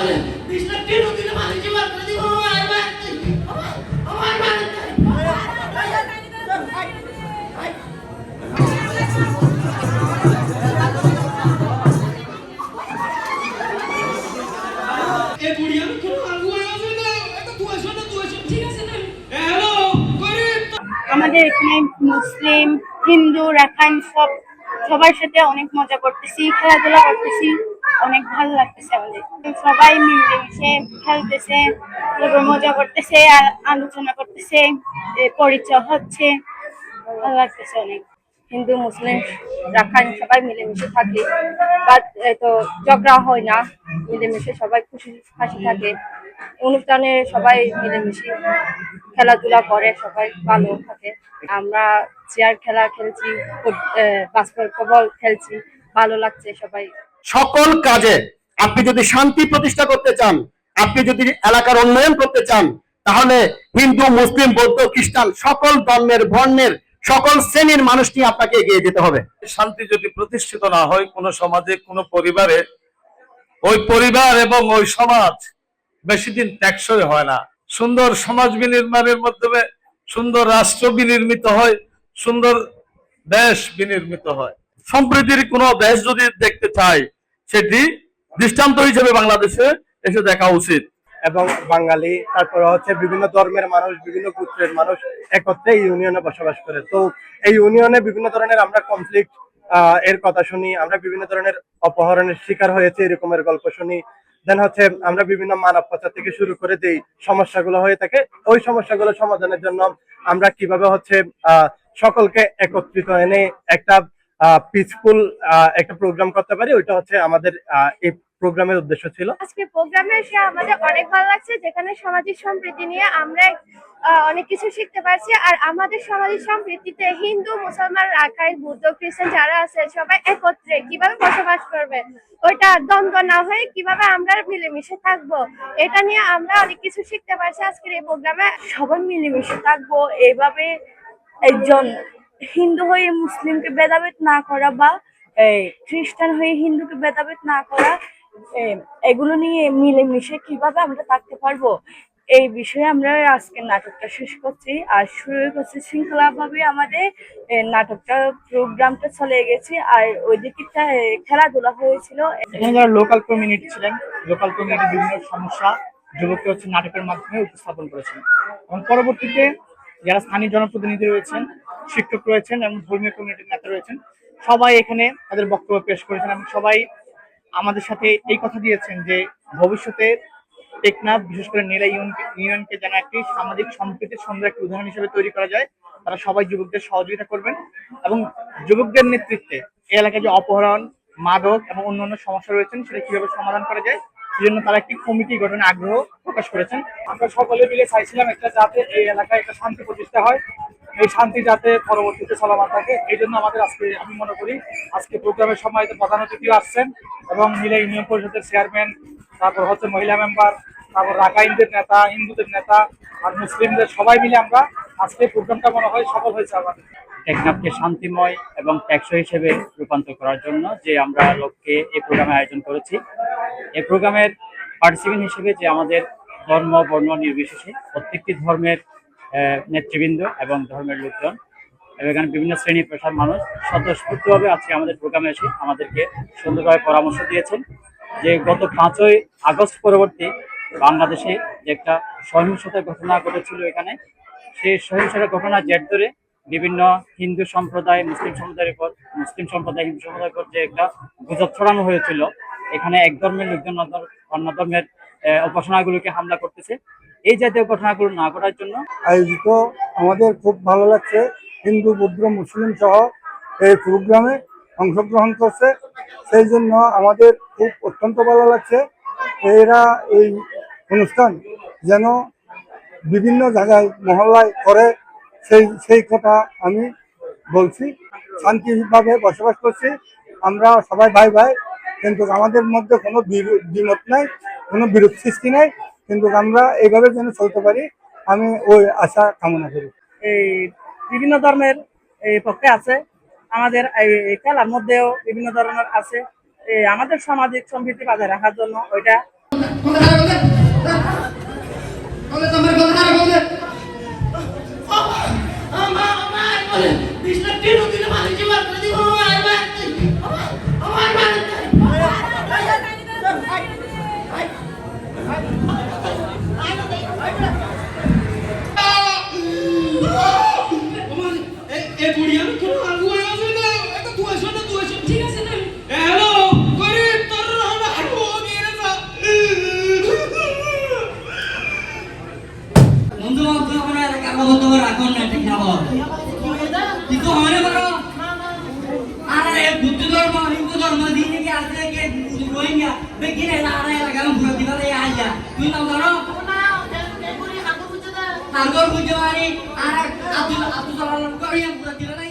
বলেন কৃষ্ণ দিনে মানুষ জীবন করে দিব আমার এ বুড়ি আমি কোনো আগুয়া আছে না এটা তুই আসো না ঠিক আছে না হ্যালো গরিব আমাদের এখানে মুসলিম হিন্দু রাখাইন সবার সাথে অনেক মজা করতেছি, খেলাধুলা করতেছি, অনেক ভালো লাগতেছে। আমাদের সবাই মিলেমিশে খেলতেছে, মজা করতেছে আর আলোচনা করতেছে, পরিচয় হচ্ছে, ভালো লাগতেছে অনেক। হিন্দু মুসলিম রাখাইন সবাই মিলেমিশে থাকি, বাট তো ঝগড়া হয় না, মিলেমিশে সবাই খুশি হাসি থাকে। অনুষ্ঠানে সবাই মিলেমিশে খেলাধুলা করে, সবাই ভালো থাকে। আমরা চেয়ার খেলা খেলছি, বাস্কেটবল খেলছি, ভালো লাগছে সবাই। সকল কাজে আপনি যদি শান্তি প্রতিষ্ঠা করতে চান, আপনি যদি এলাকার উন্নয়ন করতে চান, তাহলে হিন্দু মুসলিম বৌদ্ধ খ্রিস্টান সকল ধর্মের বর্ণের সকল শ্রেণীর মানুষ নিয়ে আপনাকে এগিয়ে যেতে হবে। শান্তি যদি প্রতিষ্ঠিত না হয় কোনো সমাজে, কোনো পরিবারে, ওই পরিবার এবং ওই সমাজ বেশি দিন টেকসই হয় না। সুন্দর সমাজ বিনির্মাণের মাধ্যমে সুন্দর রাষ্ট্র বিনির্মিত হয়, সুন্দর দেশ বিনির্মিত হয়। সম্প্রীতির কোন দেশ যদি দেখতে চাই, সেটি দৃষ্টান্ত হিসেবে বাংলাদেশে এসে দেখা উচিত। এবং বাঙালি, তারপরে হচ্ছে বিভিন্ন ধর্মের মানুষ, বিভিন্ন গোত্রের মানুষ একত্রে এই ইউনিয়নে বসবাস করে। তো এই ইউনিয়নে বিভিন্ন ধরনের আমরা কনফ্লিক্ট এর কথা শুনি, আমরা বিভিন্ন ধরনের অপহরণের শিকার হয়েছে এরকমের গল্প শুনি। দেন হচ্ছে আমরা বিভিন্ন মানব পাচার থেকে শুরু করে যেই সমস্যাগুলো হয়ে থাকে, ওই সমস্যাগুলো সমাধানের জন্য আমরা কিভাবে হচ্ছে সকলকে একত্রিত এনে একটা পিসফুল একটা প্রোগ্রাম করতে পারি, ওইটা হচ্ছে আমাদের এই প্রোগ্রামের উদ্দেশ্য ছিল। আজকে প্রোগ্রামে এসে আমাদের অনেক ভালো লাগছে, যেখানে সামাজিক সম্প্রীতি নিয়ে আমরা অনেক কিছু শিখতে পারছি। আর আমাদের সামাজিক সম্প্রীতিতে হিন্দু মুসলমান রাখাইন বৌদ্ধ খ্রিস্টান যারা আছে সবাই একত্রে কিভাবে বসবাস করবে, ওইটা দ্বন্দ্ব না হয়ে কিভাবে আমরা মিলেমিশে থাকবো, এটা নিয়ে আমরা অনেক কিছু শিখতে পারছি আজকের এই প্রোগ্রামে। সবাই মিলেমিশে থাকবো, এইভাবে একজন হিন্দু হয়ে মুসলিমকে ভেদাভেদ না করা, বা খ্রিস্টান হয়ে হিন্দুকে ভেদাভেদ না করা, এগুলো নিয়ে মিলেমিশে কিভাবে আমরা থাকতে পারবো, এই বিষয়ে আমরা আজকে নাটকটা শেষ করছি। আর শুরু করছি শৃঙ্খলা ভাবে আমাদের নাটকটা, প্রোগ্রামটা চলে গেছে। আর ওই দিকে খেলাধুলা হয়েছিল। এখানে যারা লোকাল কমিউনিটি ছিলেন, লোকাল কমিউনিটির বিভিন্ন সমস্যা যুবকরা হচ্ছে নাটকের মাধ্যমে উপস্থাপন করেছেন, এবং পরবর্তীতে যারা স্থানীয় জনপ্রতিনিধি রয়েছেন, শিক্ষক রয়েছেন এবং ধর্মীয় কমিউনিটির নেতা রয়েছেন, সবাই এখানে তাদের বক্তব্য পেশ করেছেন এবং সবাই আমাদের সাথে এই কথা দিয়েছেন যে ভবিষ্যতে টেকনাফ, বিশেষ করে নেলা ইউনিয়নকে যেন একটি সামাজিক সম্প্রীতির সুন্দর একটি উদাহরণ হিসেবে তৈরি করা যায়। তারা সবাই যুবকদের সহযোগিতা করবেন এবং যুবকদের নেতৃত্বে এই এলাকায় যে অপহরণ, মাদক এবং অন্যান্য সমস্যা রয়েছেন সেটা কিভাবে সমাধান করা যায়, সেজন্য তারা একটি কমিটি গঠনের আগ্রহ প্রকাশ করেছেন। আমরা সকলে মিলে চাইছিলাম একটা যাতে এই এলাকায় একটা শান্তি প্রতিষ্ঠা হয়, এই শান্তি যাতে পরবর্তীতে চলমান থাকে। এই জন্য আমাদের আজকে, আমি মনে করি আজকে প্রোগ্রামের সময় প্রধান অতিথিও আসছেন এবং মিলে ইউনিয়ন পরিষদের চেয়ারম্যান, তারপর হচ্ছে মহিলা মেম্বার, তারপর রাখাইনদের নেতা, হিন্দুদের নেতা আর মুসলিমদের, সবাই মিলে আমরা আজকে প্রোগ্রামটা মনে হয় সফল হয়েছে। আমাদের টেকনাফকে শান্তিময় এবং টেকসই হিসেবে রূপান্তর করার জন্য যে আমরা লোককে এই প্রোগ্রামে আয়োজন করেছি, এই প্রোগ্রামের পার্টিসিপেন্ট হিসেবে যে আমাদের ধর্ম বর্ণ নির্বিশেষে প্রত্যেকটি ধর্মের নেতৃবৃন্দ এবং ধর্মের লোকজন এবং এখানে বিভিন্ন শ্রেণী পেশার মানুষ স্বতঃস্ফূর্তভাবে আজকে আমাদের প্রোগ্রামে এসে আমাদেরকে সুন্দরভাবে পরামর্শ দিয়েছেন যে গত 5ই আগস্ট পরবর্তী বাংলাদেশে যে একটা সহিংসতার ঘটনা ঘটেছিল, এখানে সেই সহিংসতার ঘটনার জের ধরে বিভিন্ন হিন্দু সম্প্রদায় মুসলিম সম্প্রদায়ের উপর, মুসলিম সম্প্রদায় হিন্দু সম্প্রদায়ের উপর যে একটা গুজব ছড়ানো হয়েছিল, এখানে এক ধর্মের লোকজন অন্য ধর্মের উপাসনাগুলোকে হামলা করতেছে। এই জাতীয় ঘটনাগুলো না ঘটার জন্য আয়োজিত আমাদের খুব ভালো লাগছে। হিন্দু বৌদ্ধ মুসলিম সহ এই প্রোগ্রামে অংশগ্রহণ করছে, সেই জন্য আমাদের খুব অত্যন্ত ভালো লাগছে। এরা এই অনুষ্ঠান যেন বিভিন্ন জায়গায় মহল্লায় করে, সেই কথা আমি বলছি। শান্তিভাবে বসবাস করছি আমরা সবাই, ভাই ভাই, কিন্তু আমাদের মধ্যে কোনো দ্বিমত নাই, কোনো বিরোধ সৃষ্টি নাই, কিন্তু আমরা এইভাবে যেন চলতে পারি, আমি ওই আশা কামনা করি। এই বিভিন্ন ধর্মের এই পক্ষে আছে, আমাদের এই খেলার মধ্যেও বিভিন্ন ধরনের আছে। আমাদের সামাজিক সম্প্রীতি বজায় রাখার জন্য ওইটা কবে তোমার কথা আর বলে আমার বলে বিষ্ণু দিন দিন মারি জীবন করে দিব আমার এ বুড়িয়া কোনো আগুয়া আছে না এটা তুই আসো না ঠিক আছে না হ্যালো করে তোর না আগুয়া গিয়ে না বন্ধু বান্ধব আমরা এলাকার মতো রাখুন না ঠিক না বল কিন্তু হয় না আরে বুদ্ধ ধর্ম হিন্দু ধর্ম দিনে কি আছে কে রোহিঙ্গা বেকিনে না আরে এলাকার পুরো দিবালে আইয়া তুই নাম জানো আগর বুঝতে পারি আর আব্দুল সালাম করিয়া পুরো দিবালে